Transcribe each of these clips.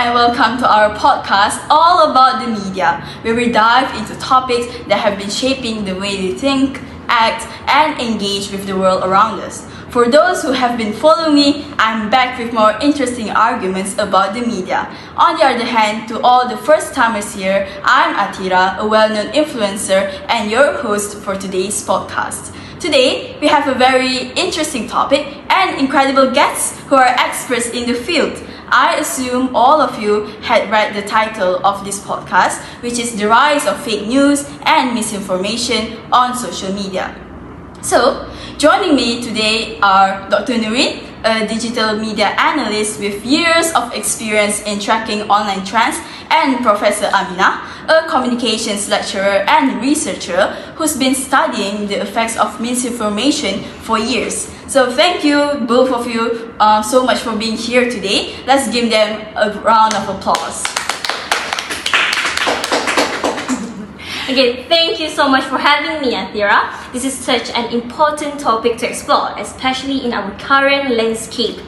and welcome to our podcast all about the media, where we dive into topics that have been shaping the way we think, act, and engage with the world around us. For those who have been following me, I'm back with more interesting arguments about the media. On the other hand, to all the first-timers here, I'm Atira, a well-known influencer and your host for today's podcast. Today, we have a very interesting topic and incredible guests who are experts in the field. I assume all of you had read the title of this podcast, which is The Rise of Fake News and Misinformation on Social Media. So, joining me today are Dr. Nurin, a digital media analyst with years of experience in tracking online trends, and Professor Amina, a communications lecturer and researcher who's been studying the effects of misinformation for years. So thank you, both of you, so much for being here today. Let's give them a round of applause. Again, thank you so much for having me, Athira. This is such an important topic to explore, especially in our current landscape.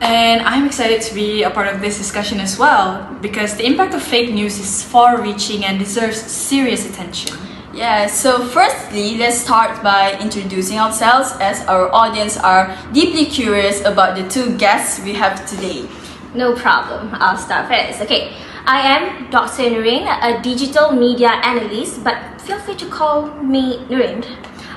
And I'm excited to be a part of this discussion as well, because the impact of fake news is far-reaching and deserves serious attention. Yeah, so firstly, let's start by introducing ourselves, as our audience are deeply curious about the two guests we have today. No problem, I'll start first. Okay, I am Dr. Nurin, a digital media analyst, but feel free to call me Nurin.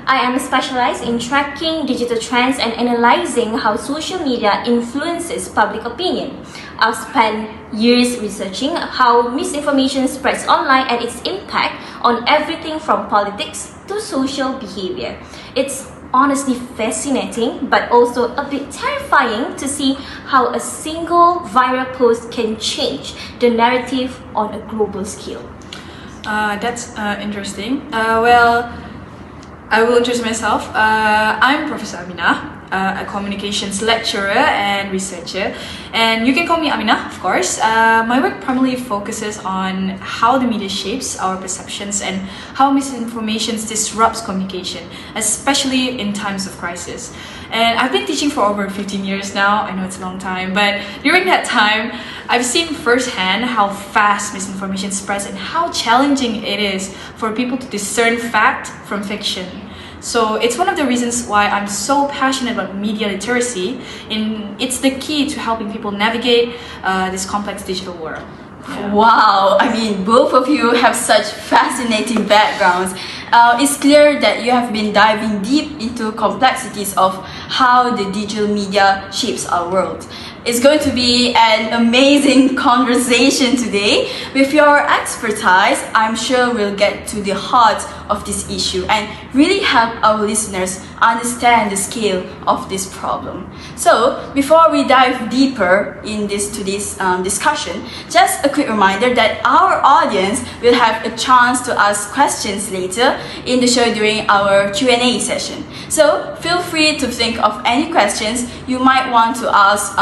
I am specialized in tracking digital trends and analyzing how social media influences public opinion. I've spent years researching how misinformation spreads online and its impact on everything from politics to social behavior. It's honestly fascinating, but also a bit terrifying to see how a single viral post can change the narrative on a global scale. That's interesting. I will introduce myself. I'm Professor Amina, a communications lecturer and researcher, and you can call me Amina, of course. My work primarily focuses on how the media shapes our perceptions and how misinformation disrupts communication, especially in times of crisis. And I've been teaching for over 15 years now. I know it's a long time, but during that time, I've seen firsthand how fast misinformation spreads and how challenging it is for people to discern fact from fiction. So it's one of the reasons why I'm so passionate about media literacy, and it's the key to helping people navigate this complex digital world. Yeah. Wow, I mean, both of you have such fascinating backgrounds. It's clear that you have been diving deep into complexities of how the digital media shapes our world. It's going to be an amazing conversation today. With your expertise, I'm sure we'll get to the heart of this issue and really help our listeners understand the scale of this problem. So, before we dive deeper in today's discussion, just a quick reminder that our audience will have a chance to ask questions later in the show during our Q&A session. So, feel free to think of any questions you might want to ask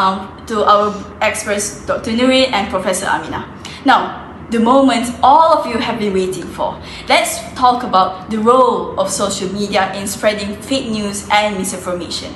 to our experts, Dr. Nurin and Professor Amina. Now, the moment all of you have been waiting for. Let's talk about the role of social media in spreading fake news and misinformation.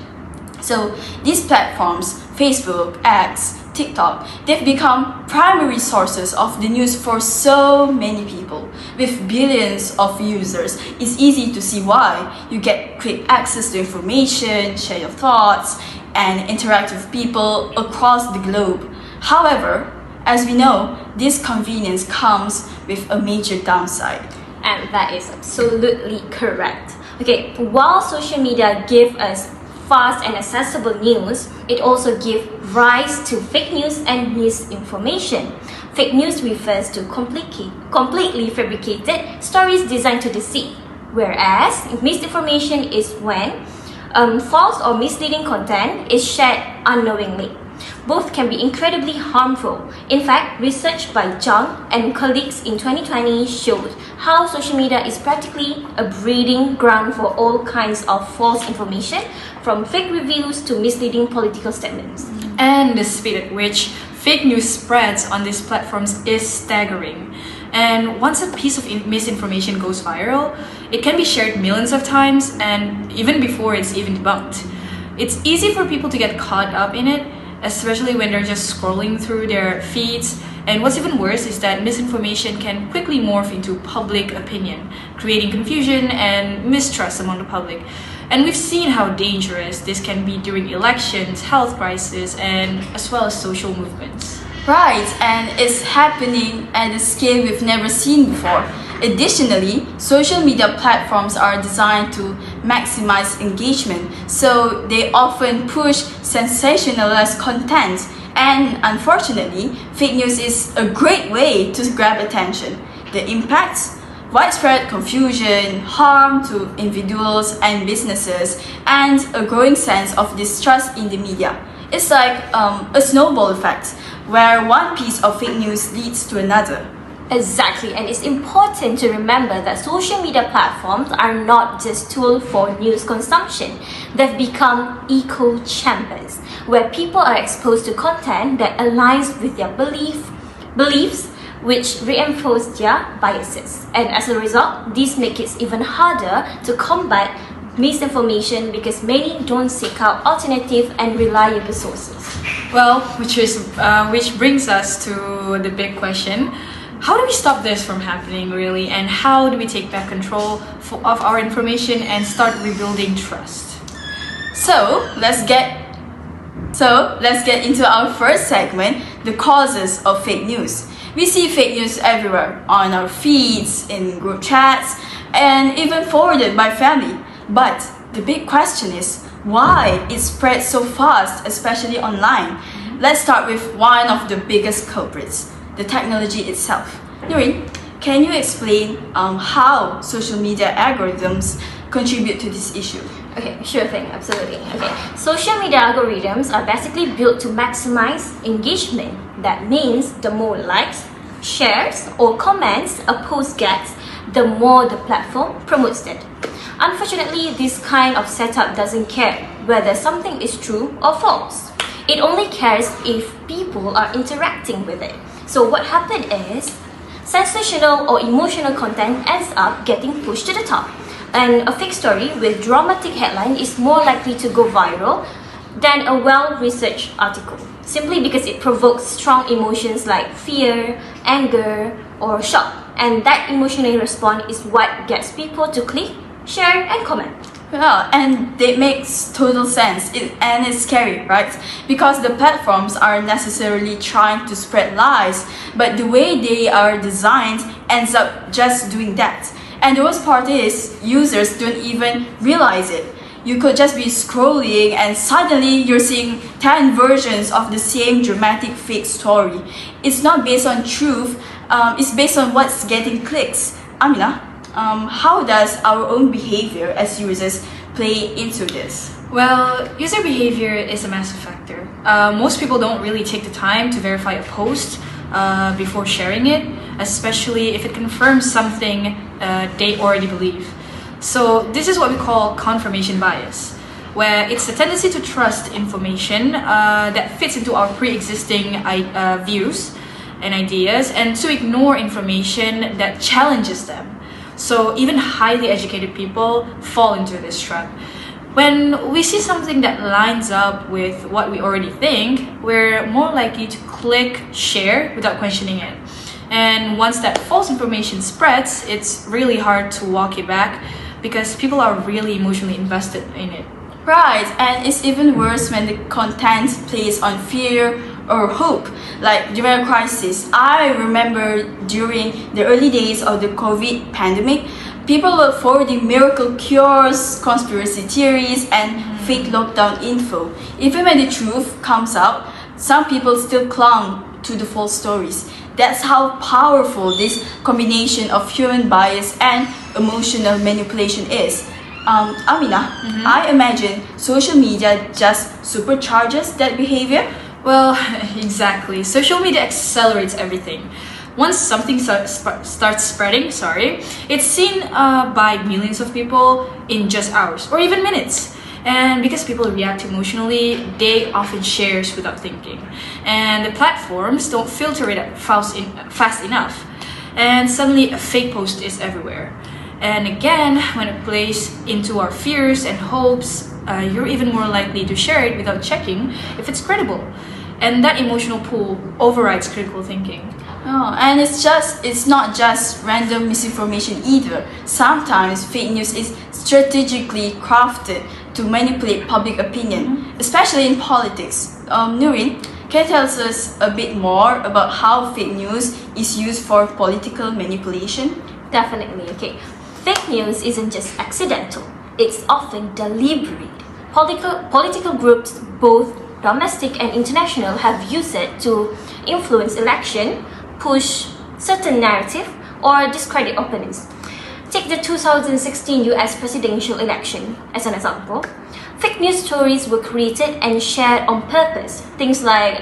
So, these platforms, Facebook, X, TikTok, they've become primary sources of the news for so many people. With billions of users, it's easy to see why. You get quick access to information, share your thoughts, and interact with people across the globe. However, as we know, this convenience comes with a major downside. And that is absolutely correct. Okay, while social media give us fast and accessible news, it also gives rise to fake news and misinformation. Fake news refers to completely fabricated stories designed to deceive, whereas misinformation is when false or misleading content is shared unknowingly. Both can be incredibly harmful. In fact, research by Zhang and colleagues in 2020 showed how social media is practically a breeding ground for all kinds of false information, from fake reviews to misleading political statements. And the speed at which fake news spreads on these platforms is staggering. And once a piece of misinformation goes viral, it can be shared millions of times, and even before it's even debunked. It's easy for people to get caught up in it, especially when they're just scrolling through their feeds. And what's even worse is that misinformation can quickly morph into public opinion, creating confusion and mistrust among the public. And we've seen how dangerous this can be during elections, health crises, and as well as social movements. Right, and it's happening at a scale we've never seen before. Additionally, social media platforms are designed to maximize engagement, so they often push sensationalized content. And unfortunately, fake news is a great way to grab attention. The impacts: widespread confusion, harm to individuals and businesses, and a growing sense of distrust in the media. It's like a snowball effect, where one piece of fake news leads to another. Exactly, and it's important to remember that social media platforms are not just tools for news consumption. They've become echo chambers, where people are exposed to content that aligns with their beliefs, which reinforce their biases. And as a result, this makes it even harder to combat misinformation because many don't seek out alternative and reliable sources. Well, which brings us to the big question. How do we stop this from happening, really? And how do we take back control of our information and start rebuilding trust? So let's get into our first segment, the causes of fake news. We see fake news everywhere, on our feeds, in group chats, and even forwarded by family. But the big question is why it spreads so fast, especially online. Let's start with one of the biggest culprits, the technology itself. Noreen, can you explain how social media algorithms contribute to this issue? Okay, sure thing, absolutely. Okay, social media algorithms are basically built to maximize engagement. That means the more likes, shares, or comments a post gets, the more the platform promotes it. Unfortunately, this kind of setup doesn't care whether something is true or false. It only cares if people are interacting with it. So what happened is, sensational or emotional content ends up getting pushed to the top. And a fake story with dramatic headline is more likely to go viral than a well-researched article, simply because it provokes strong emotions like fear, anger, or shock. And that emotional response is what gets people to click, share, and comment. Yeah, and it makes total sense. And it's scary, right? Because the platforms are necessarily trying to spread lies, but the way they are designed ends up just doing that. And the worst part is, users don't even realize it. You could just be scrolling and suddenly you're seeing 10 versions of the same dramatic fake story. It's not based on truth, it's based on what's getting clicks. Amina, how does our own behavior as users play into this? Well, user behavior is a massive factor. Most people don't really take the time to verify a post before sharing it, especially if it confirms something they already believe. So this is what we call confirmation bias, where it's the tendency to trust information that fits into our pre-existing views and ideas, and to ignore information that challenges them. So even highly educated people fall into this trap. When we see something that lines up with what we already think, we're more likely to click share without questioning it. And once that false information spreads, it's really hard to walk it back because people are really emotionally invested in it. Right, and it's even worse when the content plays on fear or hope, like during a crisis. I remember during the early days of the COVID pandemic, people were forwarding miracle cures, conspiracy theories, and fake lockdown info. Even when the truth comes out, some people still clung to the false stories. That's how powerful this combination of human bias and emotional manipulation is. Amina, I imagine social media just supercharges that behavior. Well, exactly. Social media accelerates everything. Once something starts spreading, it's seen by millions of people in just hours or even minutes. And because people react emotionally, they often share without thinking. And the platforms don't filter it fast enough. And suddenly a fake post is everywhere. And again, when it plays into our fears and hopes, you're even more likely to share it without checking if it's credible. And that emotional pull overrides critical thinking. Oh, and it's not just random misinformation either. Sometimes fake news is strategically crafted to manipulate public opinion, especially in politics. Nurin, can you tell us a bit more about how fake news is used for political manipulation? Definitely, okay. Fake news isn't just accidental, it's often deliberate. Political groups, both domestic and international, have used it to influence election, push certain narrative, or discredit opponents. Take the 2016 US presidential election as an example. Fake news stories were created and shared on purpose. Things like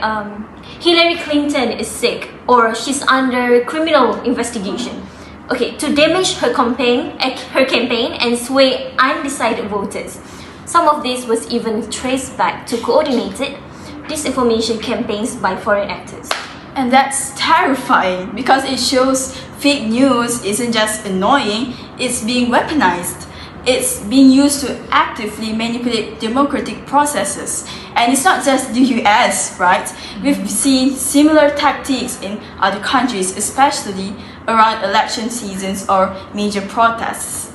Hillary Clinton is sick or she's under criminal investigation. Okay, to damage her campaign and sway undecided voters. Some of this was even traced back to coordinated disinformation campaigns by foreign actors. And that's terrifying because it shows fake news isn't just annoying, it's being weaponized. It's being used to actively manipulate democratic processes. And it's not just the US, right? We've seen similar tactics in other countries, especially around election seasons or major protests.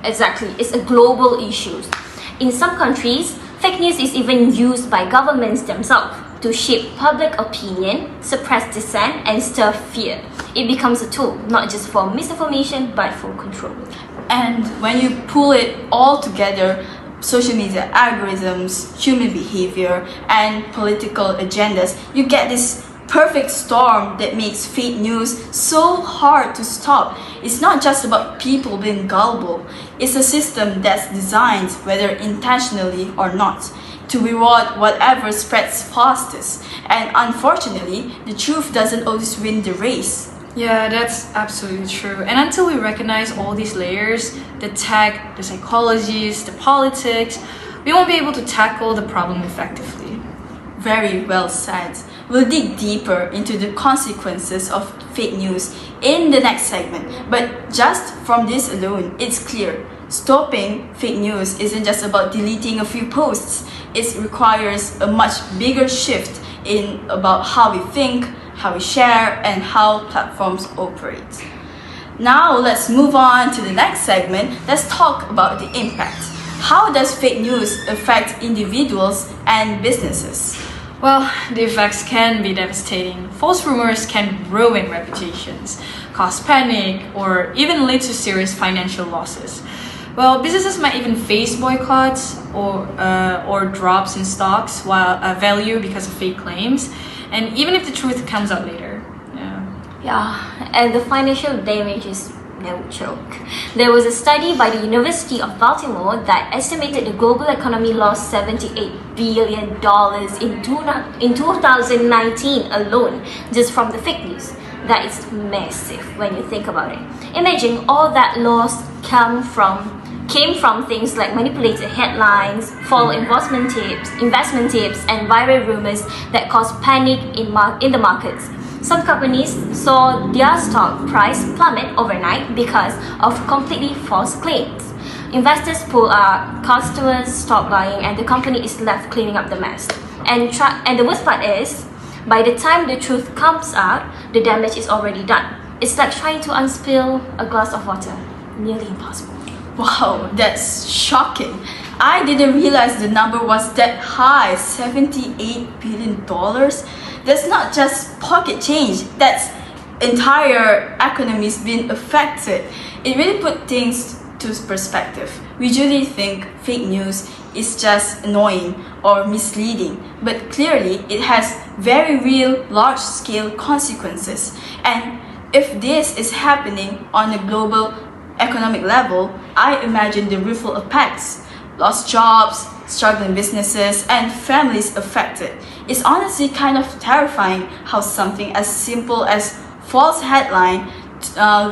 Exactly, it's a global issue. In some countries, fake news is even used by governments themselves to shape public opinion, suppress dissent, and stir fear. It becomes a tool, not just for misinformation, but for control. And when you pull it all together, social media algorithms, human behavior, and political agendas, you get this perfect storm that makes fake news so hard to stop. It's not just about people being gullible. It's a system that's designed, whether intentionally or not, to reward whatever spreads fastest. And unfortunately, the truth doesn't always win the race. Yeah, that's absolutely true. And until we recognize all these layers, the tech, the psychologies, the politics, we won't be able to tackle the problem effectively. Very well said. We'll dig deeper into the consequences of fake news in the next segment. But just from this alone, it's clear. Stopping fake news isn't just about deleting a few posts. It requires a much bigger shift in about how we think, how we share, and how platforms operate. Now let's move on to the next segment. Let's talk about the impact. How does fake news affect individuals and businesses? Well, the effects can be devastating. False rumors can ruin reputations, cause panic, or even lead to serious financial losses. Well, businesses might even face boycotts or drops in stocks while value because of fake claims, and even if the truth comes out later. Yeah, and the financial damage is no joke. There was a study by the University of Baltimore that estimated the global economy lost $78 billion in 2019 alone, just from the fake news. That is massive when you think about it. Imagine all that loss came from things like manipulated headlines, false investment tips, and viral rumors that caused panic in the markets. Some companies saw their stock price plummet overnight because of completely false claims. Investors pull out, customers stop buying, and the company is left cleaning up the mess. And the worst part is, by the time the truth comes out, the damage is already done. It's like trying to unspill a glass of water. Nearly impossible. Wow, that's shocking. I didn't realize the number was that high, $78 billion. That's not just pocket change, that's entire economies being affected. It really put things to perspective. We usually think fake news is just annoying or misleading, but clearly it has very real large-scale consequences. And if this is happening on a global economic level, I imagine the ripple effects. Lost jobs, struggling businesses, and families affected. It's honestly kind of terrifying how something as simple as false headline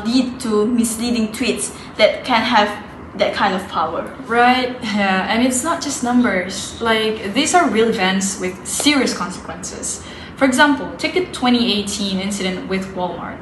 lead to misleading tweets that can have that kind of power. Right, yeah, and it's not just numbers. Like, these are real events with serious consequences. For example, take the 2018 incident with Walmart.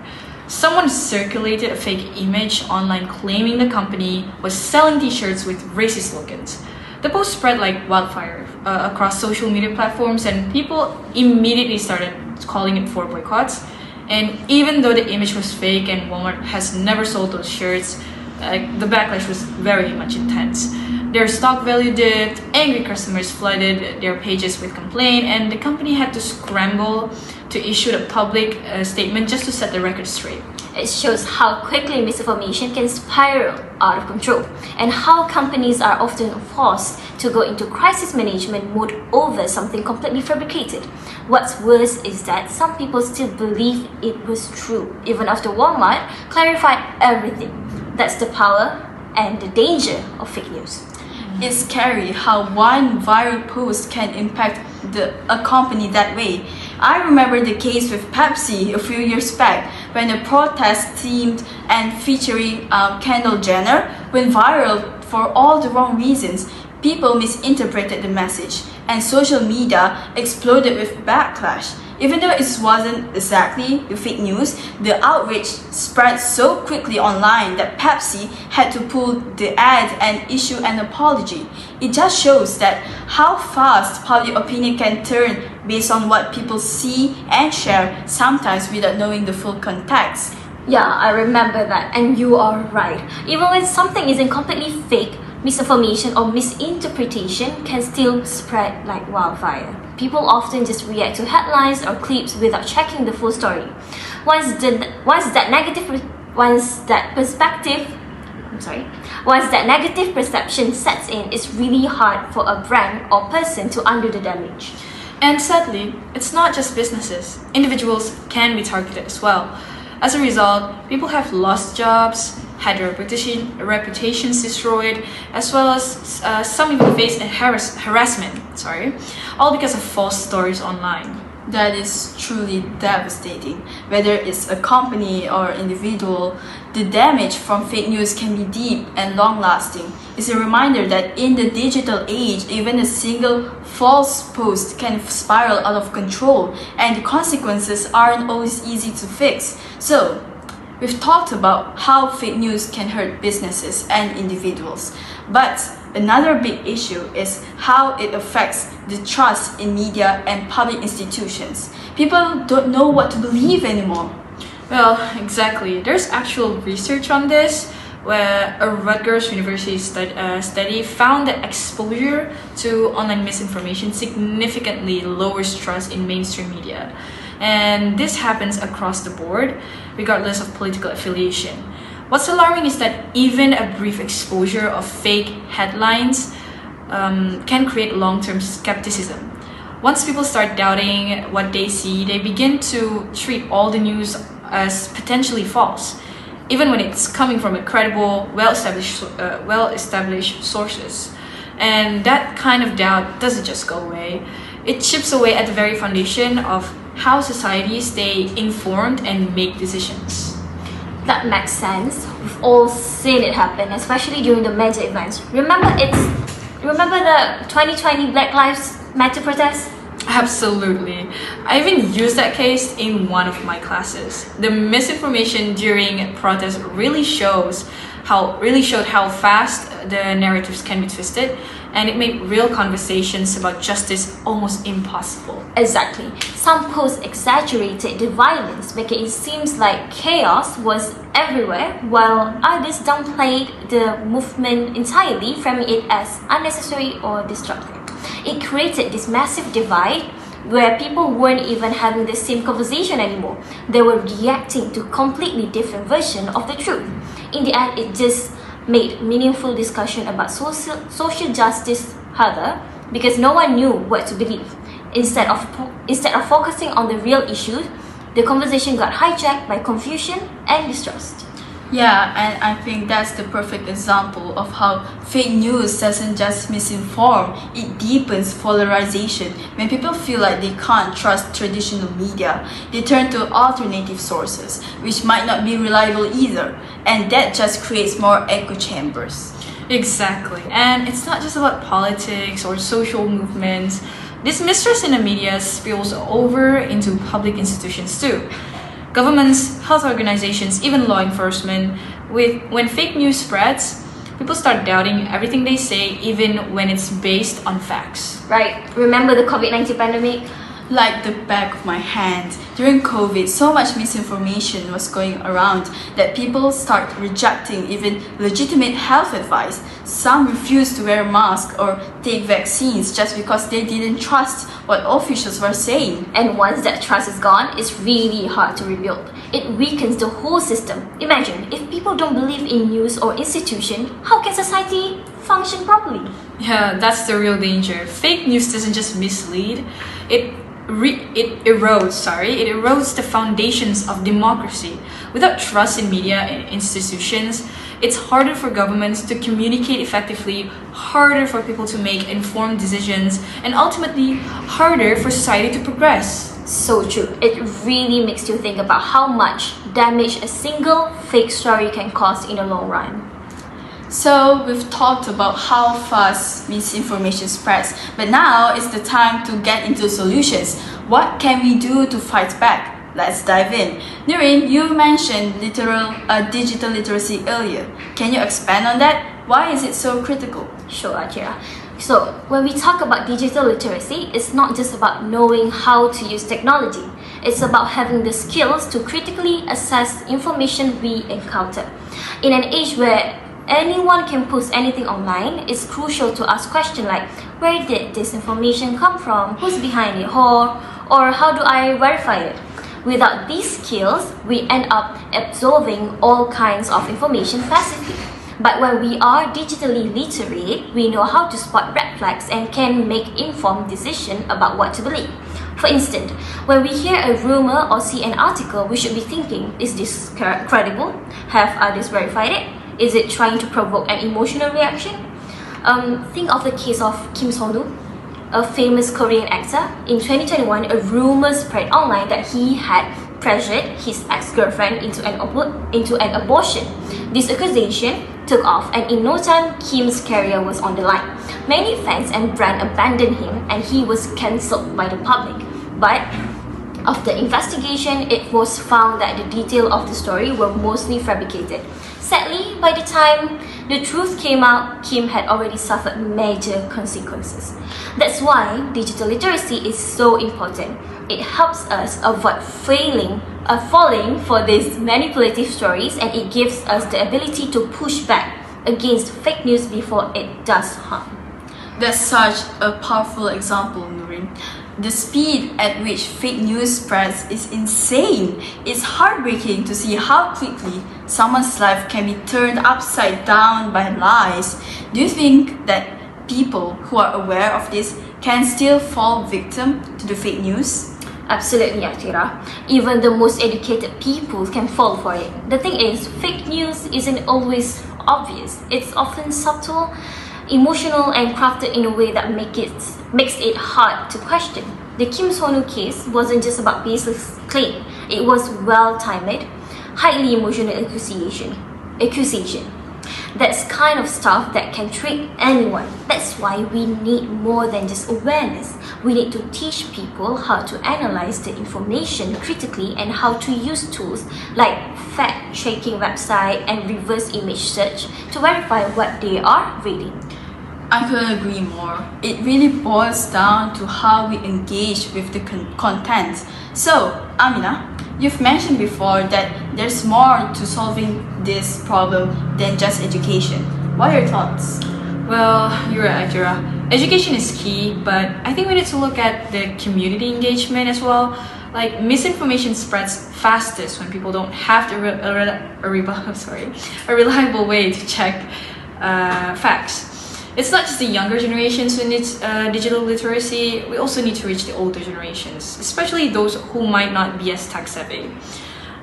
Someone circulated a fake image online claiming the company was selling t-shirts with racist slogans. The post spread like wildfire across social media platforms, and people immediately started calling it for boycotts. And even though the image was fake and Walmart has never sold those shirts, the backlash was very much intense. Their stock value dipped, angry customers flooded their pages with complaint, and the company had to scramble to issue a public statement just to set the record straight. It shows how quickly misinformation can spiral out of control and how companies are often forced to go into crisis management mode over something completely fabricated. What's worse is that some people still believe it was true, even after Walmart clarified everything. That's the power and the danger of fake news. It's scary how one viral post can impact a company that way. I remember the case with Pepsi a few years back when a protest themed and featuring Kendall Jenner went viral for all the wrong reasons. People misinterpreted the message, and social media exploded with backlash. Even though it wasn't exactly the fake news, the outrage spread so quickly online that Pepsi had to pull the ad and issue an apology. It just shows that how fast public opinion can turn based on what people see and share, sometimes without knowing the full context. Yeah, I remember that, and you are right. Even when something isn't completely fake, misinformation or misinterpretation can still spread like wildfire. People often just react to headlines or clips without checking the full story. Once that negative perception sets in, it's really hard for a brand or person to undo the damage. And sadly, it's not just businesses. Individuals can be targeted as well. As a result, people have lost jobs, had their reputations destroyed, as well as some even face harassment, all because of false stories online. That is truly devastating. Whether it's a company or individual, the damage from fake news can be deep and long-lasting. It's a reminder that in the digital age, even a single false post can spiral out of control, and the consequences aren't always easy to fix. So, we've talked about how fake news can hurt businesses and individuals, but another big issue is how it affects the trust in media and public institutions. People don't know what to believe anymore. Well, exactly. There's actual research on this, where a Rutgers University study found that exposure to online misinformation significantly lowers trust in mainstream media. And this happens across the board, regardless of political affiliation. What's alarming is that even a brief exposure of fake headlines can create long-term skepticism. Once people start doubting what they see, they begin to treat all the news as potentially false, even when it's coming from a credible, well-established sources. And that kind of doubt doesn't just go away. It chips away at the very foundation of how societies stay informed and make decisions. That makes sense. We've all seen it happen, especially during the major events. Remember the 2020 Black Lives Matter protest? Absolutely. I even used that case in one of my classes. The misinformation during protests really showed how fast the narratives can be twisted, and it made real conversations about justice almost impossible. Exactly. Some posts exaggerated the violence, making it seem like chaos was everywhere, while others downplayed the movement entirely, framing it as unnecessary or destructive. It created this massive divide where people weren't even having the same conversation anymore. They were reacting to completely different versions of the truth. In the end, it just made meaningful discussion about social justice harder because no one knew what to believe. Instead of focusing on the real issues, the conversation got hijacked by confusion and distrust. Yeah, and I think that's the perfect example of how fake news doesn't just misinform, it deepens polarization. When people feel like they can't trust traditional media, they turn to alternative sources, which might not be reliable either, and that just creates more echo chambers. Exactly. And it's not just about politics or social movements. This mistrust in the media spills over into public institutions too. Governments, health organizations, even law enforcement. When fake news spreads, people start doubting everything they say, even when it's based on facts. Right? Remember the COVID-19 pandemic? Like the back of my hand. During COVID, so much misinformation was going around that people start rejecting even legitimate health advice. Some refused to wear masks or take vaccines just because they didn't trust what officials were saying. And once that trust is gone, it's really hard to rebuild. It weakens the whole system. Imagine, if people don't believe in news or institution, how can society function properly? Yeah, that's the real danger. Fake news doesn't just mislead, it erodes the foundations of democracy. Without trust in media and institutions, it's harder for governments to communicate effectively, harder for people to make informed decisions, and ultimately harder for society to progress. So true. It really makes you think about how much damage a single fake story can cause in the long run. So we've talked about how fast misinformation spreads, but now it's the time to get into solutions. What can we do to fight back? Let's dive in. Nurin, you mentioned digital literacy earlier. Can you expand on that? Why is it so critical? Sure, Akira. So, when we talk about digital literacy, it's not just about knowing how to use technology. It's about having the skills to critically assess information we encounter. In an age where anyone can post anything online, it's crucial to ask questions like, where did this information come from? Who's behind it? Or how do I verify it? Without these skills, we end up absorbing all kinds of information passively. But when we are digitally literate, we know how to spot red flags and can make informed decisions about what to believe. For instance, when we hear a rumor or see an article, we should be thinking, is this credible? Have others verified it? Is it trying to provoke an emotional reaction? Think of the case of Kim So-nu, a famous Korean actor. In 2021, a rumor spread online that he had pressured his ex-girlfriend into an abortion. This accusation took off, and in no time, Kim's career was on the line. Many fans and brands abandoned him, and he was cancelled by the public. But after investigation, it was found that the details of the story were mostly fabricated. Sadly, by the time the truth came out, Kim had already suffered major consequences. That's why digital literacy is so important. It helps us avoid falling for these manipulative stories, and it gives us the ability to push back against fake news before it does harm. That's such a powerful example, Nurin. The speed at which fake news spreads is insane. It's heartbreaking to see how quickly someone's life can be turned upside down by lies. Do you think that people who are aware of this can still fall victim to the fake news? Absolutely, Akira. Even the most educated people can fall for it. The thing is, fake news isn't always obvious. It's often subtle, emotional, and crafted in a way that makes it hard to question. The Kim So-nu case wasn't just about baseless claim. It was well-timed, highly emotional accusation. That's kind of stuff that can trick anyone. That's why we need more than just awareness. We need to teach people how to analyze the information critically and how to use tools like fact-checking website and reverse image search to verify what they are reading. I couldn't agree more. It really boils down to how we engage with the content. So, Amina, you've mentioned before that there's more to solving this problem than just education. What are your thoughts? Well, you're right, Akira. Education is key, but I think we need to look at the community engagement as well. Like, misinformation spreads fastest when people don't have a reliable way to check facts. It's not just the younger generations who need digital literacy, we also need to reach the older generations, especially those who might not be as tech savvy.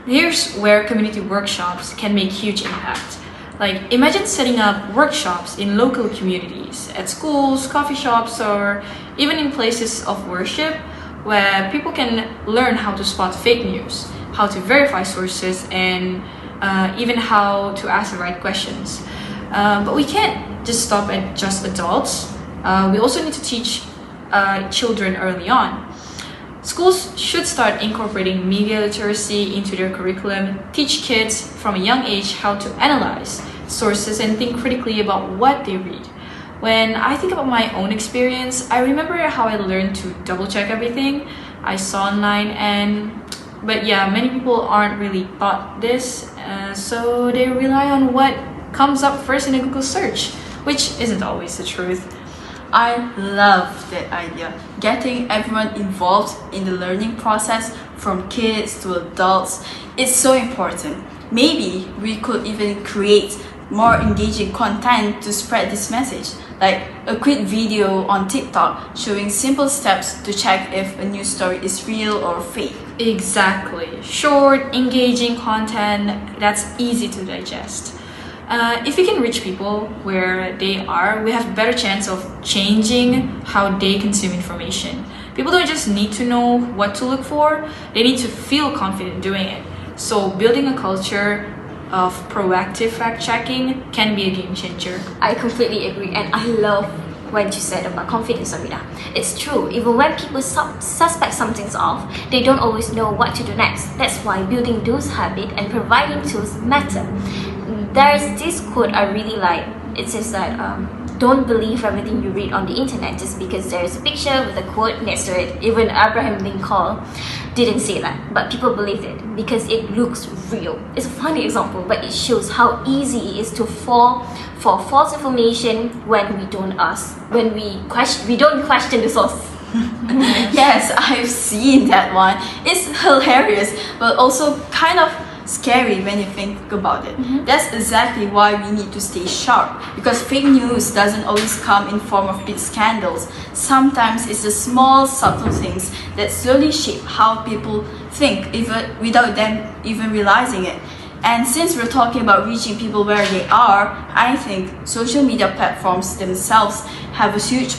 Here's where community workshops can make huge impact. Like, imagine setting up workshops in local communities, at schools, coffee shops, or even in places of worship, where people can learn how to spot fake news, how to verify sources, and even how to ask the right questions. But we can't just stop at just adults. We also need to teach children early on. Schools should start incorporating media literacy into their curriculum, teach kids from a young age how to analyze, sources and think critically about what they read. When I think about my own experience, I remember how I learned to double check everything I saw online, but yeah, many people aren't really taught this, so they rely on what comes up first in a Google search, which isn't always the truth. I love that idea. Getting everyone involved in the learning process, from kids to adults, is so important. Maybe we could even create more engaging content to spread this message, like a quick video on TikTok showing simple steps to check if a news story is real or fake. Exactly. Short, engaging content that's easy to digest. If we can reach people where they are, we have a better chance of changing how they consume information. People don't just need to know what to look for, they need to feel confident doing it. So building a culture of proactive fact-checking can be a game changer. I completely agree, and I love when you said about confidence, Amina. It's true, even when people suspect something's off, they don't always know what to do next. That's why building those habits and providing tools matter. There's this quote I really like. It says that don't believe everything you read on the internet just because there's a picture with a quote next to it. Even Abraham Lincoln didn't say that, but people believed it because it looks real. It's a funny example, but it shows how easy it is to fall for false information when we don't don't question the source. Yes, I've seen that one. It's hilarious, but also kind of scary when you think about it. That's exactly why we need to stay sharp, because fake news doesn't always come in form of big scandals. Sometimes it's the small subtle things that slowly shape how people think, even without them even realizing it. And since we're talking about reaching people where they are, I think social media platforms themselves have a huge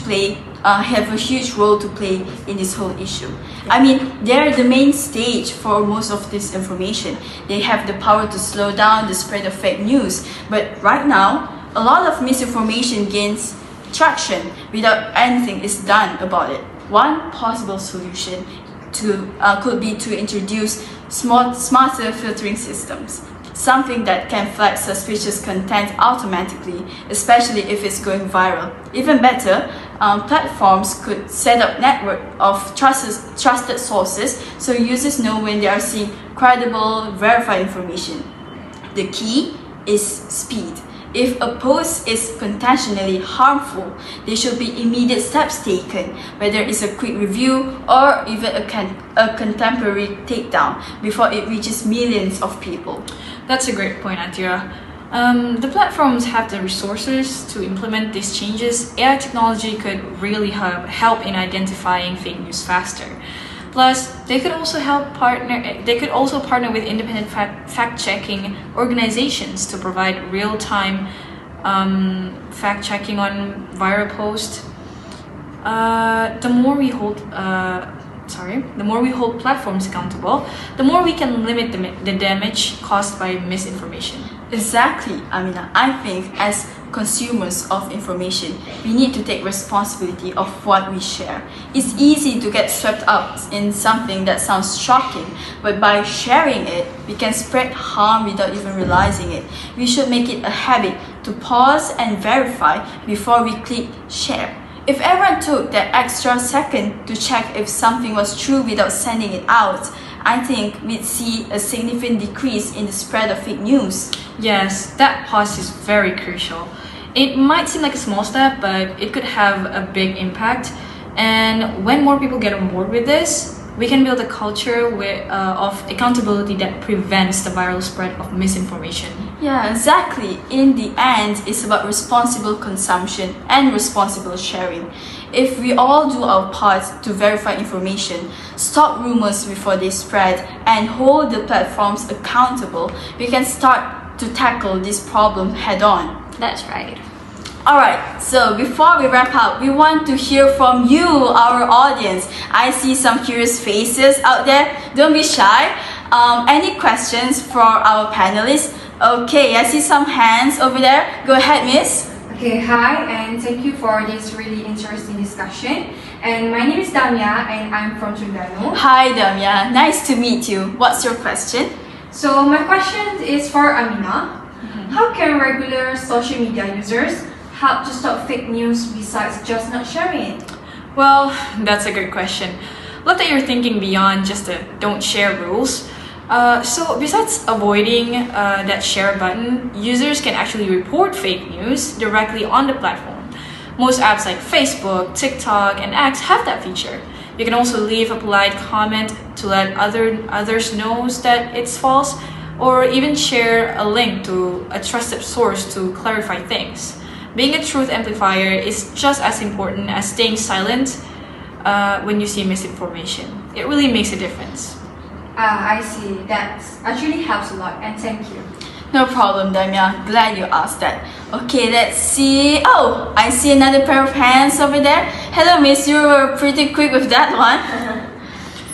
role to play in this whole issue. I mean, they're the main stage for most of this information. They have the power to slow down the spread of fake news. But right now, a lot of misinformation gains traction without anything is done about it. One possible solution could be to introduce smarter filtering systems. Something that can flag suspicious content automatically, especially if it's going viral. Even better, platforms could set up network of trusted sources so users know when they are seeing credible, verified information. The key is speed. If a post is intentionally harmful, there should be immediate steps taken, whether it's a quick review or even a contemporary takedown before it reaches millions of people. That's a great point, Atira. The platforms have the resources to implement these changes. AI technology could really help in identifying fake news faster. Plus, they could also partner with independent fact-checking organizations to provide real-time fact-checking on viral posts. The more we hold platforms accountable, the more we can limit the damage caused by misinformation. Exactly, Amina. I think as consumers of information, we need to take responsibility of what we share. It's easy to get swept up in something that sounds shocking, but by sharing it, we can spread harm without even realizing it. We should make it a habit to pause and verify before we click share. If everyone took that extra second to check if something was true without sending it out, I think we'd see a significant decrease in the spread of fake news. Yes, that pause is very crucial. It might seem like a small step, but it could have a big impact. And when more people get on board with this, we can build a culture of accountability that prevents the viral spread of misinformation. Yeah, exactly. In the end, it's about responsible consumption and responsible sharing. If we all do our part to verify information, stop rumors before they spread, and hold the platforms accountable, we can start to tackle this problem head on. That's right. Alright, so before we wrap up, we want to hear from you, our audience. I see some curious faces out there. Don't be shy. Any questions for our panelists? Okay, I see some hands over there. Go ahead, miss. Okay, hi, and thank you for this really interesting discussion. And my name is Damya, and I'm from Terengganu. Hi, Damya. Nice to meet you. What's your question? So my question is for Amina. How can regular social media users help to stop fake news besides just not sharing it? Well, that's a good question. Love that you're thinking beyond just the don't share rules. So besides avoiding that share button, users can actually report fake news directly on the platform. Most apps like Facebook, TikTok, and X have that feature. You can also leave a polite comment to let others know that it's false, or even share a link to a trusted source to clarify things. Being a truth amplifier is just as important as staying silent when you see misinformation. It really makes a difference. I see. That actually helps a lot, and thank you. No problem, Damia. Glad you asked that. Okay, let's see. Oh, I see another pair of hands over there. Hello, miss. You were pretty quick with that one.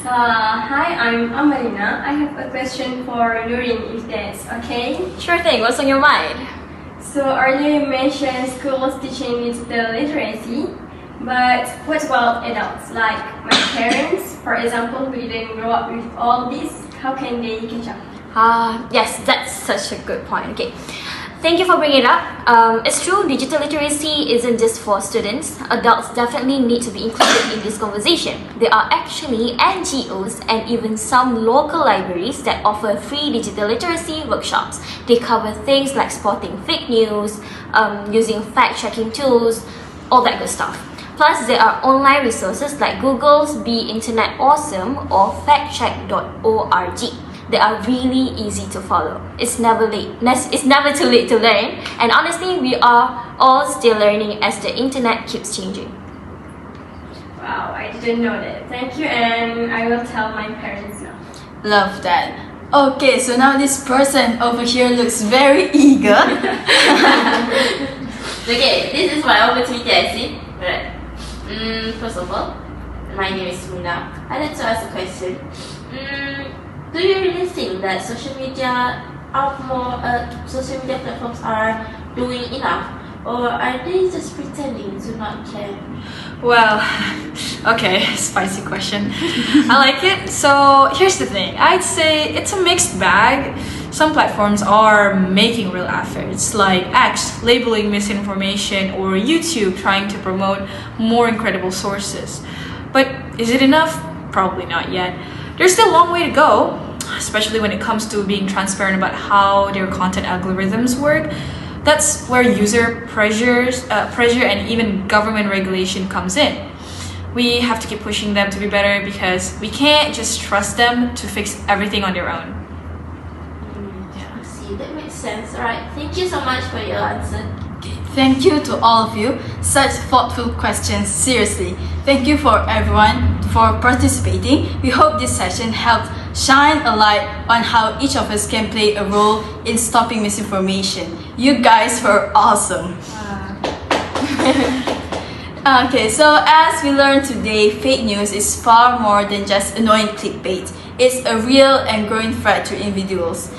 Hi, I'm Amarina. I have a question for Nurin, if that's okay. Sure thing, what's on your mind? So earlier you mentioned schools teaching digital literacy, but what about adults, like my parents, for example, who didn't grow up with all this? How can they catch up? Yes, that's such a good point. Okay, thank you for bringing it up. It's true, digital literacy isn't just for students. Adults definitely need to be included in this conversation. There are actually NGOs and even some local libraries that offer free digital literacy workshops. They cover things like spotting fake news, using fact-checking tools, all that good stuff. Plus, there are online resources like Google's Be Internet Awesome or factcheck.org. They are really easy to follow. It's never too late to learn, and honestly, we are all still learning as the internet keeps changing. Wow, I didn't know that. Thank you, and I will tell my parents now. Love that. Okay, so now this person over here looks very eager. Okay, this is my opportunity, I see. Alright. First of all, my name is Muna. I'd like to ask a question. Do you really think that social media platforms are doing enough, or are they just pretending to not care? Well, okay, spicy question. I like it. So here's the thing. I'd say it's a mixed bag. Some platforms are making real efforts, like X labeling misinformation or YouTube trying to promote more incredible sources. But is it enough? Probably not yet. There's still a long way to go, especially when it comes to being transparent about how their content algorithms work. That's where user pressure and even government regulation comes in. We have to keep pushing them to be better because we can't just trust them to fix everything on their own. I see, that makes sense. Alright, thank you so much for your answer. Thank you to all of you. Such thoughtful questions, seriously. Thank you for everyone for participating. We hope this session helped shine a light on how each of us can play a role in stopping misinformation. You guys were awesome. Okay, so as we learned today, fake news is far more than just annoying clickbait. It's a real and growing threat to individuals,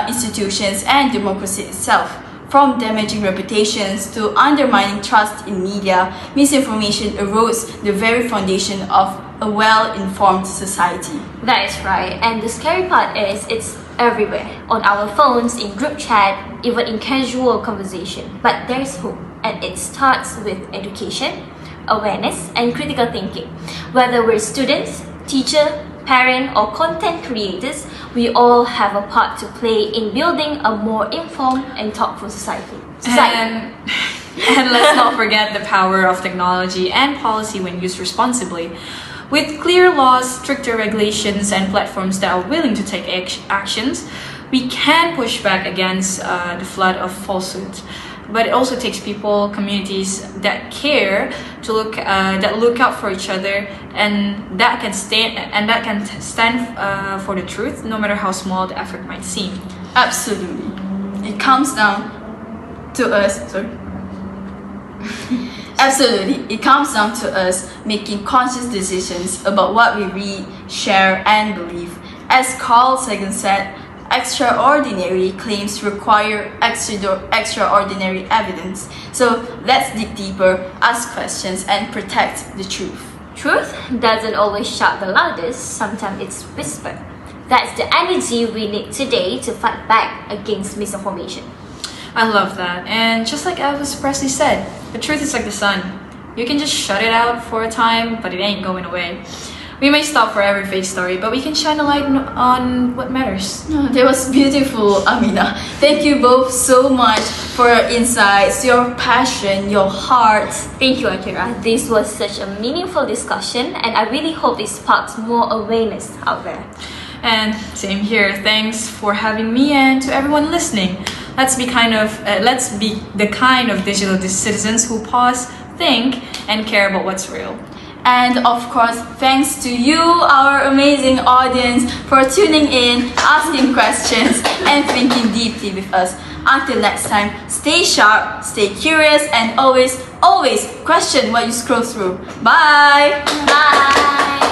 institutions, and democracy itself. From damaging reputations to undermining trust in media, misinformation erodes the very foundation of a well-informed society. That is right, and the scary part is it's everywhere, on our phones, in group chat, even in casual conversation. But there's hope, and it starts with education, awareness, and critical thinking. Whether we're students, teacher, parent, or content creators, we all have a part to play in building a more informed and thoughtful society. And let's not forget the power of technology and policy when used responsibly. With clear laws, stricter regulations, and platforms that are willing to take actions, we can push back against the flood of falsehoods. But it also takes people, communities that care to look out for each other, and that can stand for the truth, no matter how small the effort might seem. Absolutely. It comes down to us. Sorry. Absolutely. It comes down to us making conscious decisions about what we read, share, and believe. As Carl Sagan said, extraordinary claims require extraordinary evidence. So let's dig deeper, ask questions, and protect the truth. Truth doesn't always shout the loudest, sometimes it's whispered. That's the energy we need today to fight back against misinformation. I love that. And just like Elvis Presley said, the truth is like the sun. You can just shut it out for a time, but it ain't going away. We may stop for every fake story, but we can shine a light on what matters. Oh, that was beautiful, Amina. Thank you both so much for your insights, your passion, your heart. Thank you, Akira. This was such a meaningful discussion, and I really hope it sparks more awareness out there. And same here. Thanks for having me, and to everyone listening. Let's be the kind of digital citizens who pause, think, and care about what's real. And of course, thanks to you, our amazing audience, for tuning in, asking questions, and thinking deeply with us. Until next time, stay sharp, stay curious, and always question what you scroll through. Bye! Bye!